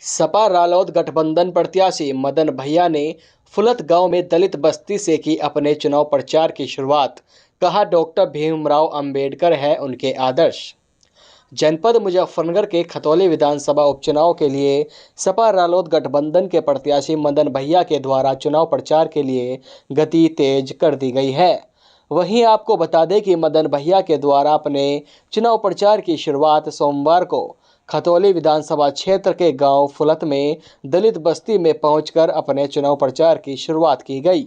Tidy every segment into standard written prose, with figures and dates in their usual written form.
सपा रालोद गठबंधन प्रत्याशी मदन भैया ने फुलत गांव में दलित बस्ती से की अपने चुनाव प्रचार की शुरुआत। कहा, डॉक्टर भीमराव अंबेडकर है उनके आदर्श। जनपद मुजफ्फरनगर के खतौली विधानसभा उपचुनाव के लिए सपा रालोद गठबंधन के प्रत्याशी मदन भैया के द्वारा चुनाव प्रचार के लिए गति तेज कर दी गई है। वहीं आपको बता दें कि मदन भैया के द्वारा अपने चुनाव प्रचार की शुरुआत सोमवार को खतौली विधानसभा क्षेत्र के गांव फुलत में दलित बस्ती में पहुंचकर अपने चुनाव प्रचार की शुरुआत की गई,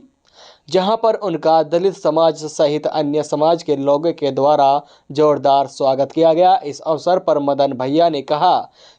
जहां पर उनका दलित समाज सहित अन्य समाज के लोगों के द्वारा जोरदार स्वागत किया गया। इस अवसर पर मदन भैया ने कहा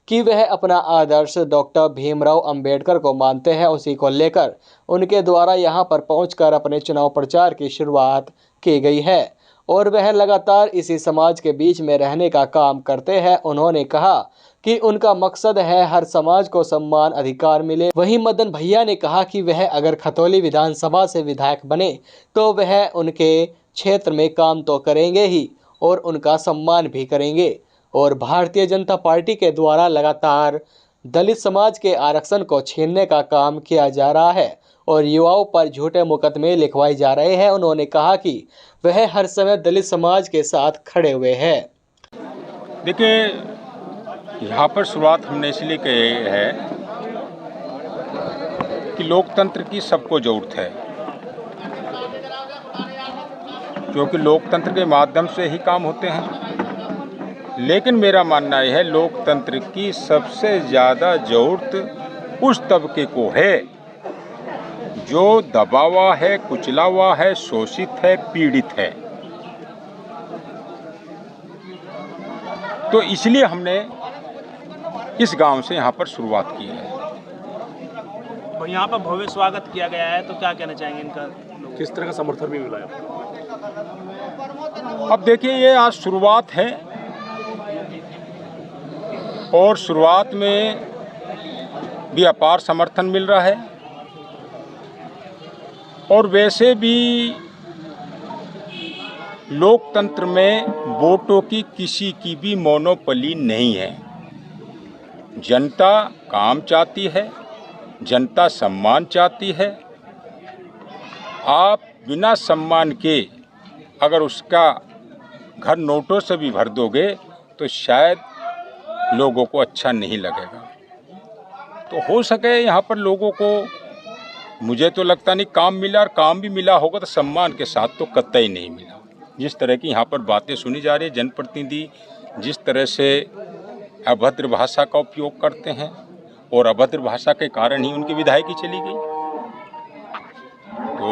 कि वह अपना आदर्श डॉक्टर भीमराव अंबेडकर को मानते हैं। उसी को लेकर उनके द्वारा यहां पर पहुंचकर अपने चुनाव प्रचार की शुरुआत की गई है और वह लगातार इसी समाज के बीच में रहने का काम करते हैं। उन्होंने कहा कि उनका मकसद है हर समाज को सम्मान अधिकार मिले। वहीं मदन भैया ने कहा कि वह अगर खतौली विधानसभा से विधायक बने तो वह उनके क्षेत्र में काम तो करेंगे ही और उनका सम्मान भी करेंगे। और भारतीय जनता पार्टी के द्वारा लगातार दलित समाज के आरक्षण को छीनने का काम किया जा रहा है और युवाओं पर झूठे मुकदमे लिखवाए जा रहे हैं। उन्होंने कहा कि वह हर समय दलित समाज के साथ खड़े हुए हैं। देखिए, यहाँ पर शुरुआत हमने इसलिए की है कि लोकतंत्र की सबको जरूरत है, क्योंकि लोकतंत्र के माध्यम से ही काम होते हैं। लेकिन मेरा मानना यह है, लोकतंत्र की सबसे ज़्यादा जरूरत उस तबके को है जो दबा हुआ है, कुचला हुआ है, शोषित है, पीड़ित है। तो इसलिए हमने इस गांव से यहाँ पर शुरुआत की है। यहाँ पर भव्य स्वागत किया गया है, तो क्या कहना चाहेंगे इनका? किस तरह का समर्थन भी मिला है? अब देखिए, ये आज शुरुआत है और शुरुआत में भी अपार समर्थन मिल रहा है और वैसे भी लोकतंत्र में वोटों की किसी की भी मोनोपोली नहीं है। जनता काम चाहती है, जनता सम्मान चाहती है। आप बिना सम्मान के अगर उसका घर नोटों से भी भर दोगे तो शायद लोगों को अच्छा नहीं लगेगा। तो हो सके यहाँ पर लोगों को, मुझे तो लगता नहीं काम मिला, और काम भी मिला होगा तो सम्मान के साथ तो कतई नहीं मिला। जिस तरह की यहाँ पर बातें सुनी जा रही है, जनप्रतिनिधि जिस तरह से अभद्र भाषा का उपयोग करते हैं और अभद्र भाषा के कारण ही उनकी विधायकी चली गई। तो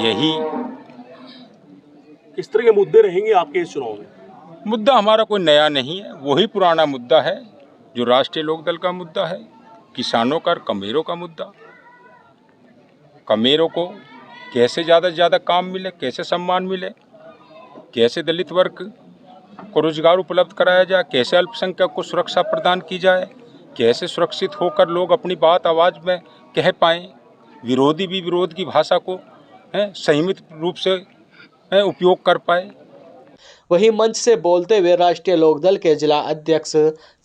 यही किस तरह के मुद्दे रहेंगे आपके इस चुनाव में? मुद्दा हमारा कोई नया नहीं है, वही पुराना मुद्दा है जो राष्ट्रीय लोकदल का मुद्दा है, किसानों का, कमेरों का मुद्दा। कमेरों को कैसे ज़्यादा से ज़्यादा काम मिले, कैसे सम्मान मिले, कैसे दलित वर्ग को रोजगार उपलब्ध कराया जाए, कैसे अल्पसंख्यक को सुरक्षा प्रदान की जाए, कैसे सुरक्षित होकर लोग अपनी बात आवाज़ में कह पाएँ, विरोधी भी विरोध की भाषा को संयमित रूप से उपयोग कर पाए। वहीं मंच से बोलते हुए राष्ट्रीय लोकदल के जिला अध्यक्ष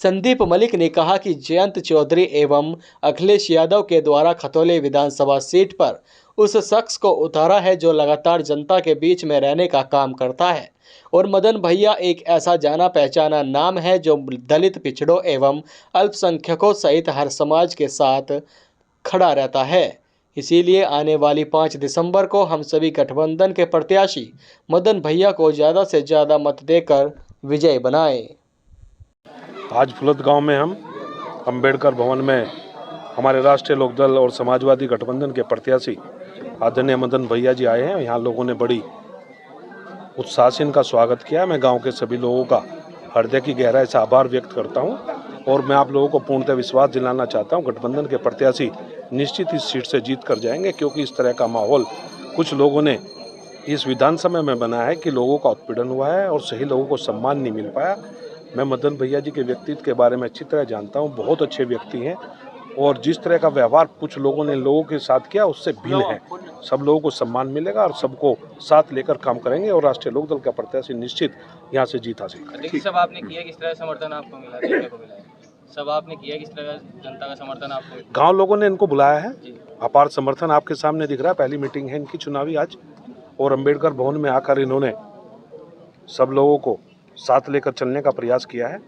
संदीप मलिक ने कहा कि जयंत चौधरी एवं अखिलेश यादव के द्वारा खतौली विधानसभा सीट पर उस शख्स को उतारा है जो लगातार जनता के बीच में रहने का काम करता है और मदन भैया एक ऐसा जाना पहचाना नाम है जो दलित, पिछड़ों एवं अल्पसंख्यकों सहित हर समाज के साथ खड़ा रहता है। इसीलिए आने वाली 5 दिसंबर को हम सभी गठबंधन के प्रत्याशी मदन भैया को ज़्यादा से ज़्यादा मत देकर विजय बनाएं। आज फुलत गांव में हम अंबेडकर भवन में हमारे राष्ट्रीय लोकदल और समाजवादी गठबंधन के प्रत्याशी आदरणीय मदन भैया जी आए हैं। यहाँ लोगों ने बड़ी उत्साह से इनका स्वागत किया। मैं गांव के सभी लोगों का हृदय की गहराई से आभार व्यक्त करता हूं और मैं आप लोगों को पूर्णतः विश्वास दिलाना चाहता हूं, गठबंधन के प्रत्याशी निश्चित इस सीट से जीत कर जाएंगे, क्योंकि इस तरह का माहौल कुछ लोगों ने इस विधानसभा में बनाया है कि लोगों का उत्पीड़न हुआ है और सही लोगों को सम्मान नहीं मिल पाया। मैं मदन भैया जी के व्यक्तित्व के बारे में अच्छी तरह जानता हूँ, बहुत अच्छे व्यक्ति हैं और जिस तरह का व्यवहार कुछ लोगों ने लोगों के साथ किया उससे भिन्न है। सब लोगों को सम्मान मिलेगा और सबको साथ लेकर काम करेंगे और राष्ट्रीय लोकदल का प्रत्याशी निश्चित यहाँ से जीत हासिल करेंगे। सब आपने किया, किस तरह समर्थन आपको मिला, देखने को मिला? सब आपने किया, किस तरह का जनता का समर्थन आपको? गांव लोगों ने इनको बुलाया है, जी। अपार समर्थन आपके सामने दिख रहा है। पहली मीटिंग है इनकी चुनावी आज, और अंबेडकर भवन में आकर इन्होंने सब लोगों को साथ लेकर चलने का प्रयास किया है।